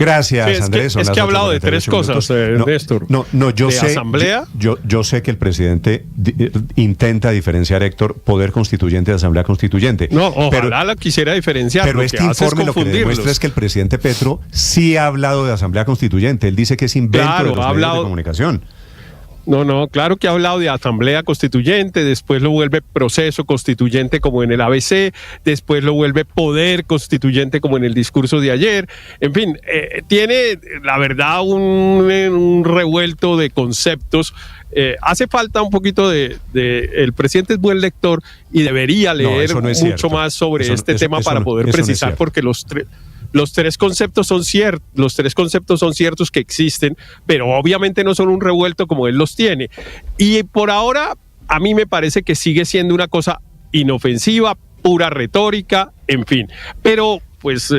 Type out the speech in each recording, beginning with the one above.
Gracias, Sí, Andrés. es que ha hablado de tres cosas, Néstor. Yo de sé. Asamblea. Yo sé que el presidente intenta diferenciar, Héctor, poder constituyente de asamblea constituyente. No, ojalá la quisiera diferenciar. Pero este informe lo que demuestra es que el presidente Petro sí ha hablado de asamblea constituyente. Él dice que es invento de los medios de comunicación. No, claro que ha hablado de asamblea constituyente, después lo vuelve proceso constituyente como en el ABC, después lo vuelve poder constituyente como en el discurso de ayer. En fin, tiene, la verdad, un revuelto de conceptos. Hace falta un poquito el presidente es buen lector y debería leer mucho más sobre este tema para poder precisar, porque los tres conceptos son ciertos que existen, pero obviamente no son un revuelto como él los tiene. Y por ahora, a mí me parece que sigue siendo una cosa inofensiva, pura retórica, en fin. Pero pues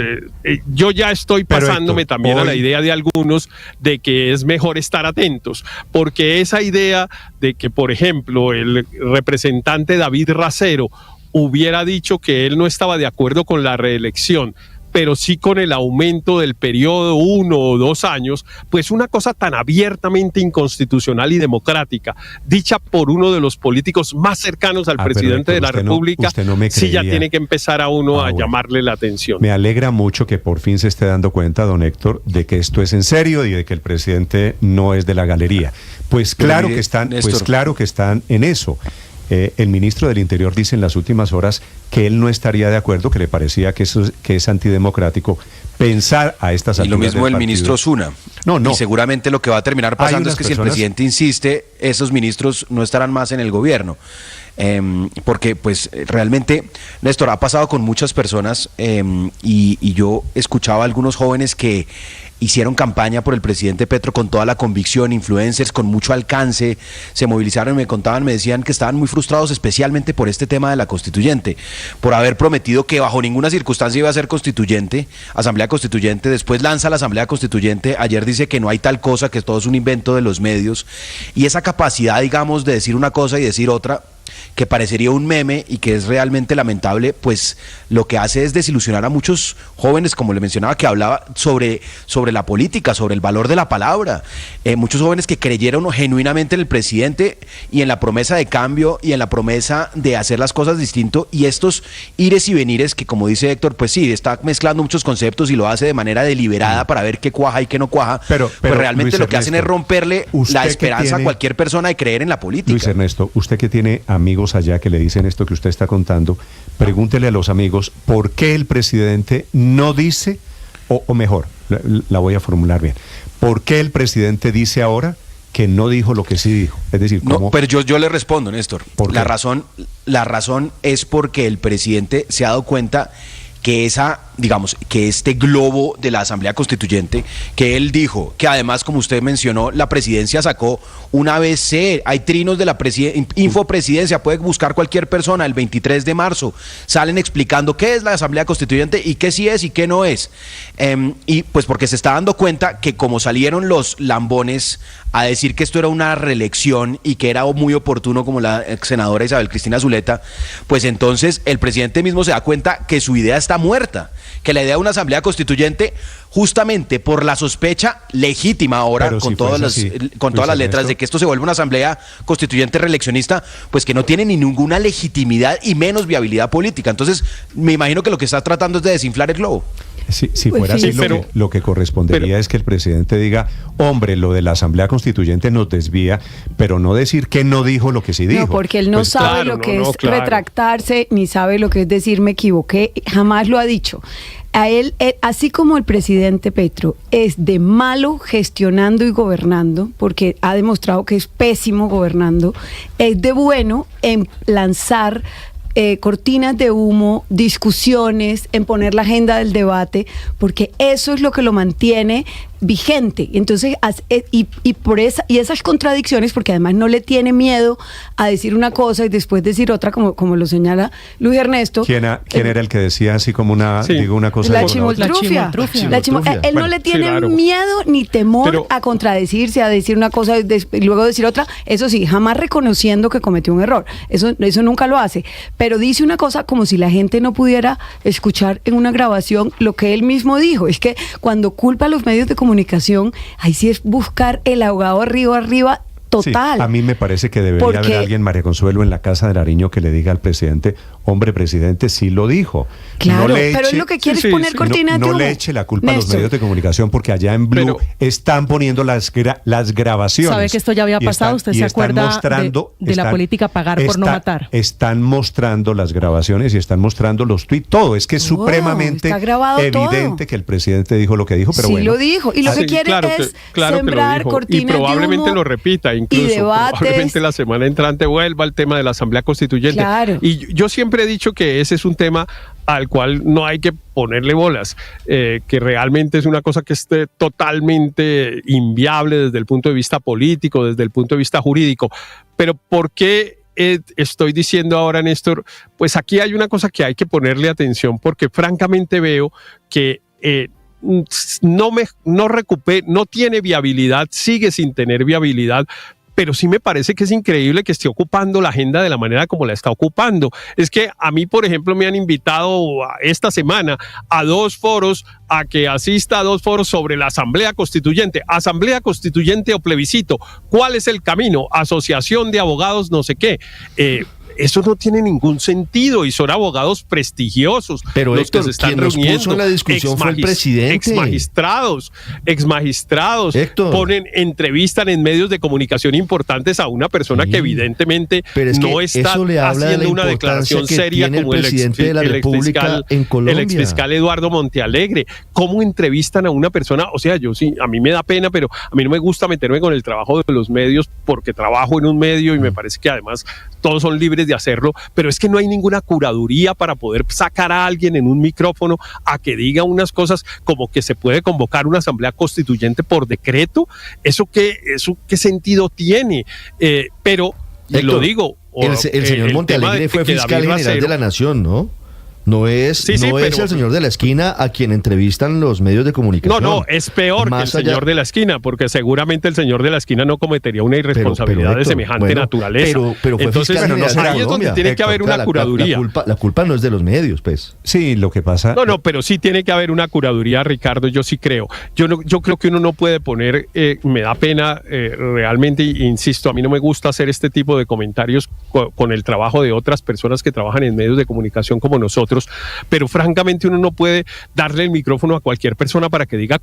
yo ya estoy pasándome también a la idea de algunos de que es mejor estar atentos, porque esa idea de que, por ejemplo, el representante David Racero hubiera dicho que él no estaba de acuerdo con la reelección, pero sí con el aumento del periodo 1 o 2 años, pues una cosa tan abiertamente inconstitucional y democrática, dicha por uno de los políticos más cercanos al presidente de la República, sí ya tiene que empezar a uno a llamarle la atención. Me alegra mucho que por fin se esté dando cuenta, don Héctor, de que esto es en serio y de que el presidente no es de la galería. Pues claro que están en eso. El ministro del Interior dice en las últimas horas que él no estaría de acuerdo, que le parecía que es antidemocrático pensar a estas alturas. Y lo mismo el ministro Zuna. No. Y seguramente lo que va a terminar pasando es que si el presidente insiste, esos ministros no estarán más en el gobierno. Porque pues realmente, Néstor, ha pasado con muchas personas y yo escuchaba a algunos jóvenes que hicieron campaña por el presidente Petro con toda la convicción, influencers con mucho alcance, se movilizaron y me decían que estaban muy frustrados especialmente por este tema de la constituyente, por haber prometido que bajo ninguna circunstancia iba a ser constituyente, asamblea constituyente, después lanza la asamblea constituyente, ayer dice que no hay tal cosa, que todo es un invento de los medios, y esa capacidad, digamos, de decir una cosa y decir otra, que parecería un meme y que es realmente lamentable, pues lo que hace es desilusionar a muchos jóvenes, como le mencionaba, que hablaba sobre la política, sobre el valor de la palabra. Muchos jóvenes que creyeron genuinamente en el presidente y en la promesa de cambio y en la promesa de hacer las cosas distinto, y estos ires y venires que, como dice Héctor, pues sí, está mezclando muchos conceptos y lo hace de manera deliberada para ver qué cuaja y qué no cuaja, pero pues realmente Luis lo que hacen es romperle la esperanza a cualquier persona de creer en la política. Luis Ernesto, usted que tiene amigos allá que le dicen esto que usted está contando, pregúntele a los amigos por qué el presidente no dice, o mejor, la voy a formular bien, ¿por qué el presidente dice ahora que no dijo lo que sí dijo? Es decir, ¿cómo? No, pero yo le respondo, Néstor. La razón es porque el presidente se ha dado cuenta que que este globo de la Asamblea Constituyente, que él dijo, que además, como usted mencionó, la presidencia sacó una ABC, hay trinos de la infopresidencia, puede buscar cualquier persona, el 23 de marzo, salen explicando qué es la Asamblea Constituyente y qué sí es y qué no es. Y pues porque se está dando cuenta que como salieron los lambones a decir que esto era una reelección y que era muy oportuno, como la senadora Isabel Cristina Zuleta, pues entonces el presidente mismo se da cuenta que su idea está muerta, que la idea de una asamblea constituyente, justamente por la sospecha legítima ahora, con todas las letras de que esto se vuelve una asamblea constituyente reeleccionista, pues que no tiene ni ninguna legitimidad y menos viabilidad política. Entonces, me imagino que lo que está tratando es de desinflar el globo. Si fuera así, lo que correspondería es que el presidente diga, hombre, lo de la Asamblea Constituyente nos desvía, pero no decir que no dijo lo que sí dijo. No, porque él no sabe lo que es retractarse, ni sabe lo que es decir me equivoqué, jamás lo ha dicho. A él, así como el presidente Petro es de malo gestionando y gobernando, porque ha demostrado que es pésimo gobernando, es de bueno en lanzar cortinas de humo, discusiones, en poner la agenda del debate, porque eso es lo que lo mantiene vigente. Entonces, y esas contradicciones, porque además no le tiene miedo a decir una cosa y después decir otra, como lo señala Luis Ernesto. ¿Quién era el que decía así como una cosa? La chimoltrufia. Él no le tiene miedo ni temor a contradecirse, a decir una cosa y luego decir otra. Eso sí, jamás reconociendo que cometió un error. Eso nunca lo hace. Pero dice una cosa como si la gente no pudiera escuchar en una grabación lo que él mismo dijo. Es que cuando culpa a los medios de comunicación, ahí sí es buscar el ahogado arriba, total. Sí, a mí me parece que debería haber alguien, María Consuelo, en la Casa de Nariño que le diga al presidente, hombre, presidente, sí lo dijo. Claro, pero es lo que quiere es poner cortina de humo. No le eche la culpa a los medios de comunicación, porque allá en Blue están poniendo las grabaciones. ¿Sabe que esto ya había pasado? ¿Usted se acuerda de la política pagar por no matar? Están mostrando las grabaciones y están mostrando los tweets, todo. Es que es supremamente evidente que el presidente dijo lo que dijo, pero sí lo dijo. Y lo que quiere es sembrar cortinas de humo. Y probablemente lo repita, incluso probablemente la semana entrante vuelva al tema de la Asamblea Constituyente. Claro. Y yo siempre he dicho que ese es un tema al cual no hay que ponerle bolas, que realmente es una cosa que es totalmente inviable desde el punto de vista político, desde el punto de vista jurídico. Pero ¿por qué estoy diciendo ahora, Néstor? Pues aquí hay una cosa que hay que ponerle atención, porque francamente veo que no tiene viabilidad, sigue sin tener viabilidad, pero sí me parece que es increíble que esté ocupando la agenda de la manera como la está ocupando. Es que a mí, por ejemplo, me han invitado esta semana a 2 foros, a que asista a 2 foros sobre la Asamblea Constituyente o plebiscito. ¿Cuál es el camino? Asociación de abogados, no sé qué. Eso no tiene ningún sentido, y son abogados prestigiosos. Pero los Héctor, que se están quien reuniendo. nos puso en la discusión fue el presidente. Exmagistrados entrevistan en medios de comunicación importantes a una persona que evidentemente no está haciendo una declaración seria como el presidente de la República en Colombia. El exfiscal Eduardo Montealegre. ¿Cómo entrevistan a una persona? O sea, a mí me da pena, pero a mí no me gusta meterme con el trabajo de los medios, porque trabajo en un medio y me parece que además todos son libres de hacerlo, pero es que no hay ninguna curaduría para poder sacar a alguien en un micrófono a que diga unas cosas como que se puede convocar una asamblea constituyente por decreto. ¿Eso qué sentido tiene? Pero, Héctor, lo digo... el señor Montealegre fue fiscal general de la Nación, ¿no? No es el señor de la esquina a quien entrevistan los medios de comunicación. No, es peor que el señor de la esquina, porque seguramente el señor de la esquina no cometería una irresponsabilidad de semejante naturaleza. Pero fue entonces, ahí es donde tiene que haber una curaduría. La culpa no es de los medios, pues. Sí, lo que pasa... No, pero sí tiene que haber una curaduría, Ricardo, yo sí creo. Yo creo que uno no puede poner, me da pena realmente, insisto, a mí no me gusta hacer este tipo de comentarios con el trabajo de otras personas que trabajan en medios de comunicación como nosotros, pero francamente uno no puede darle el micrófono a cualquier persona para que diga.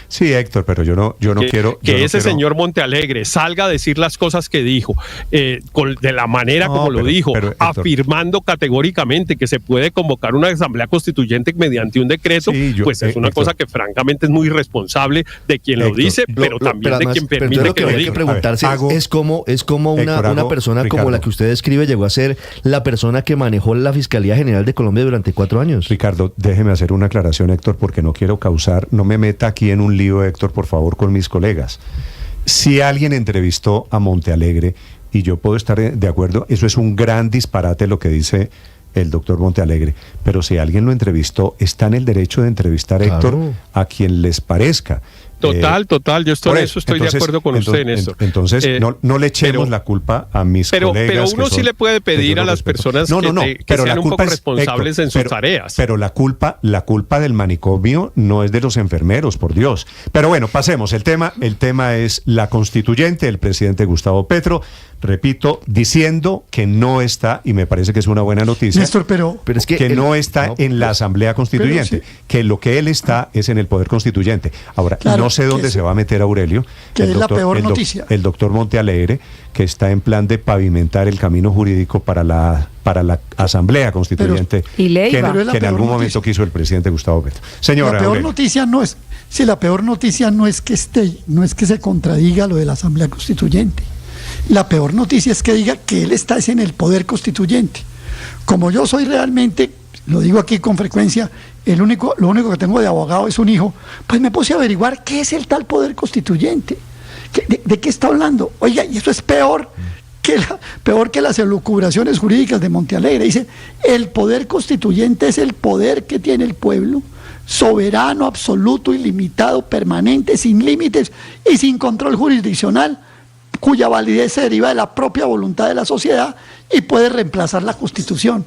Sí, Héctor, pero yo no quiero... Que ese señor Montealegre salga a decir las cosas que dijo, de la manera como lo dijo, Héctor, afirmando categóricamente que se puede convocar una asamblea constituyente mediante un decreto, pues es una Héctor, cosa que francamente es muy irresponsable de quien Héctor, lo dice, pero también de quien permite que lo diga. Hay que preguntarse, es como una persona Ricardo, como la que usted describe llegó a ser la persona que manejó la Fiscalía General de Colombia durante 4 años. Ricardo, déjeme hacer una aclaración, Héctor, porque no quiero no me meta aquí en un lío, Héctor, por favor, con mis colegas. Si alguien entrevistó a Montealegre, y yo puedo estar de acuerdo, eso es un gran disparate lo que dice el doctor Montealegre, pero si alguien lo entrevistó, está en el derecho de entrevistar, Héctor, a quien les parezca. Total, yo estoy de acuerdo con usted en eso. Entonces, no le echemos la culpa a mis colegas. Pero uno sí le puede pedir a las personas que sean un poco responsables en sus tareas. Pero la culpa del manicomio no es de los enfermeros, por Dios. Pero bueno, pasemos. El tema es la constituyente, el presidente Gustavo Petro, repito, diciendo que no está, y me parece que es una buena noticia, Néstor, pero es que no está en la Asamblea Constituyente, que lo que él está es en el Poder Constituyente. Ahora, no sé dónde se va a meter Aurelio, que es la peor noticia. El doctor Montealegre, que está en plan de pavimentar el camino jurídico para la Asamblea Constituyente, que en algún momento quiso el presidente Gustavo Petro. Señora, la peor noticia no es, la peor noticia no es que se contradiga lo de la Asamblea Constituyente. La peor noticia es que diga que él está en el Poder Constituyente. Como yo soy realmente lo digo aquí con frecuencia, lo único que tengo de abogado es un hijo, pues me puse a averiguar qué es el tal poder constituyente, de qué está hablando. Oiga, y eso es peor que las elucubraciones jurídicas de Montealegre. Dice, el poder constituyente es el poder que tiene el pueblo, soberano, absoluto, ilimitado, permanente, sin límites y sin control jurisdiccional, cuya validez se deriva de la propia voluntad de la sociedad y puede reemplazar la Constitución.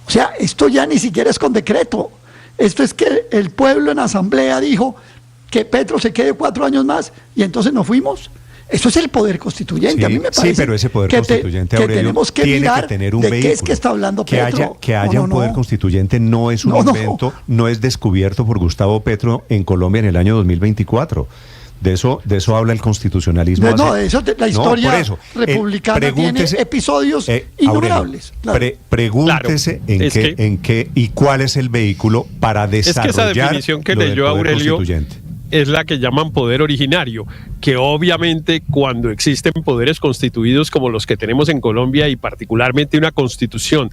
O sea, esto ya ni siquiera es con decreto. Esto es que el pueblo en asamblea dijo que Petro se quede 4 años más y entonces nos fuimos. Eso es el poder constituyente. Sí, a mí me parece sí, pero ese poder constituyente, Aurelio, tenemos que tiene mirar que tener un de vehículo. qué es que está hablando Petro. Que haya un poder constituyente no es un invento, no es descubierto por Gustavo Petro en Colombia en el año 2024. De eso habla el constitucionalismo. La historia republicana tiene episodios innumerables. Aurelio, pregúntese en qué y cuál es el vehículo para desarrollar. Es que esa definición que leyó Aurelio es la que llaman poder originario, que obviamente cuando existen poderes constituidos como los que tenemos en Colombia y particularmente una constitución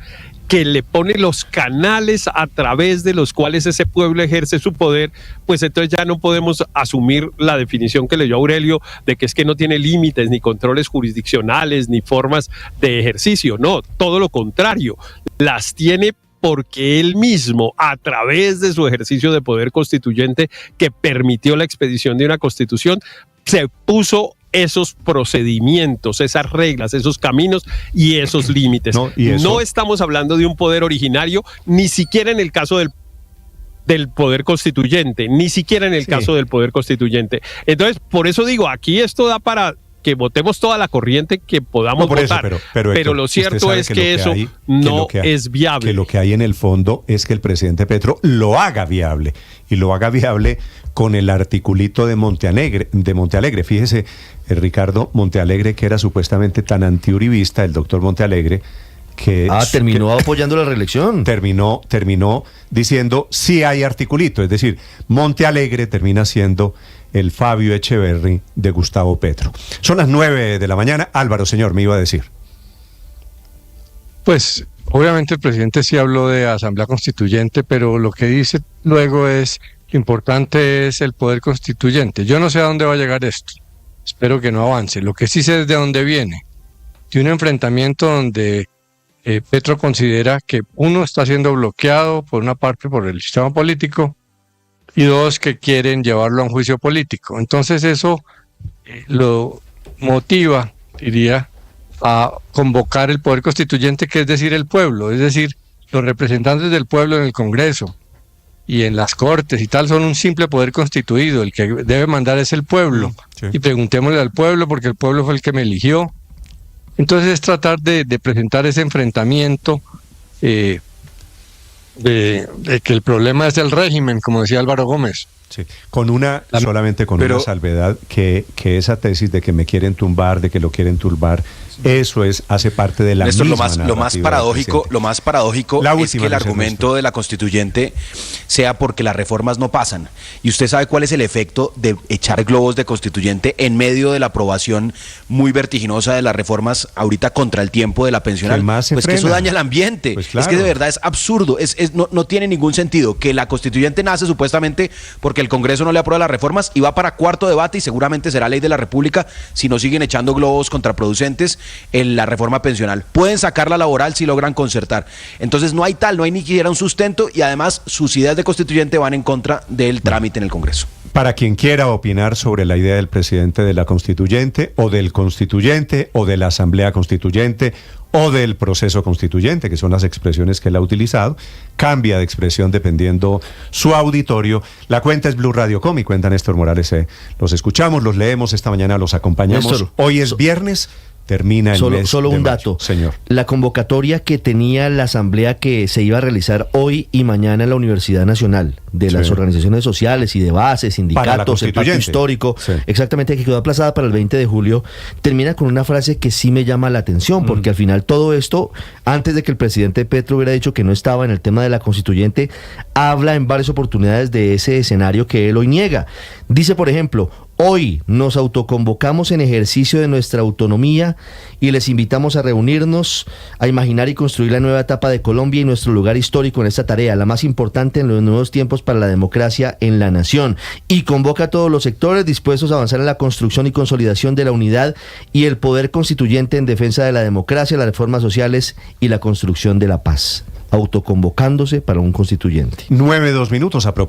que le pone los canales a través de los cuales ese pueblo ejerce su poder, pues entonces ya no podemos asumir la definición que leyó Aurelio de que es que no tiene límites, ni controles jurisdiccionales, ni formas de ejercicio. No, todo lo contrario, las tiene porque él mismo, a través de su ejercicio de poder constituyente que permitió la expedición de una constitución, se puso esos procedimientos, esas reglas, esos caminos y esos límites. No estamos hablando de un poder originario, ni siquiera en el caso del poder constituyente, ni siquiera en el caso del poder constituyente. Entonces, por eso digo, aquí esto da para que votemos toda la corriente que podamos votar, pero Héctor, lo cierto es que eso no es viable. Que lo que hay en el fondo es que el presidente Petro lo haga viable, y lo haga viable con el articulito de Montealegre. Fíjese, Ricardo Montealegre, que era supuestamente tan antiuribista, el doctor Montealegre, que terminó apoyando la reelección. Terminó diciendo sí hay articulito, es decir, Montealegre termina siendo el Fabio Echeverry de Gustavo Petro. Son las 9 de la mañana. Álvaro, señor, me iba a decir. Pues, obviamente el presidente sí habló de Asamblea Constituyente, pero lo que dice luego es lo importante es el poder constituyente. Yo no sé a dónde va a llegar esto. Espero que no avance. Lo que sí sé es de dónde viene. De un enfrentamiento donde Petro considera que uno está siendo bloqueado por una parte por el sistema político y dos que quieren llevarlo a un juicio político. Entonces eso lo motiva, diría, a convocar el poder constituyente, que es decir, el pueblo, es decir, los representantes del pueblo en el Congreso y en las Cortes y tal son un simple poder constituido, el que debe mandar es el pueblo. Sí. Y preguntémosle al pueblo porque el pueblo fue el que me eligió. Entonces es tratar de presentar ese enfrentamiento de que el problema es el régimen, como decía Álvaro Gómez. Sí, solamente con una salvedad, que esa tesis de que me quieren tumbar, de que lo quieren turbar, eso hace parte de la misma lo más paradójico es que el argumento de la constituyente sea porque las reformas no pasan. Y usted sabe cuál es el efecto de echar globos de constituyente en medio de la aprobación muy vertiginosa de las reformas ahorita contra el tiempo de la pensional. Pues que eso daña el ambiente. Pues claro. Es que de verdad es absurdo, no tiene ningún sentido que la constituyente nace supuestamente porque el Congreso no le aprueba las reformas y va para cuarto debate y seguramente será ley de la República si no siguen echando globos contraproducentes en la reforma pensional. Pueden sacarla laboral si logran concertar. Entonces no hay ni siquiera un sustento y además sus ideas de constituyente van en contra del trámite en el Congreso. Para quien quiera opinar sobre la idea del presidente de la constituyente o del constituyente o de la asamblea constituyente o del proceso constituyente, que son las expresiones que él ha utilizado, cambia de expresión dependiendo su auditorio. La cuenta es Blue Radio Com y cuenta Néstor Morales. Los escuchamos, los leemos esta mañana, los acompañamos. Néstor, hoy es viernes. Termina el mes solo un dato, señor. La convocatoria que tenía la asamblea que se iba a realizar hoy y mañana en la Universidad Nacional, de las organizaciones sociales y de base, sindicatos, el pacto histórico, exactamente, que quedó aplazada para el 20 de julio, termina con una frase que sí me llama la atención, porque al final todo esto, antes de que el presidente Petro hubiera dicho que no estaba en el tema de la constituyente, habla en varias oportunidades de ese escenario que él hoy niega. Dice, por ejemplo, Hoy nos autoconvocamos en ejercicio de nuestra autonomía y les invitamos a reunirnos, a imaginar y construir la nueva etapa de Colombia y nuestro lugar histórico en esta tarea, la más importante en los nuevos tiempos para la democracia en la nación. Y convoca a todos los sectores dispuestos a avanzar en la construcción y consolidación de la unidad y el poder constituyente en defensa de la democracia, las reformas sociales y la construcción de la paz. Autoconvocándose para un constituyente. 9:02 a propósito.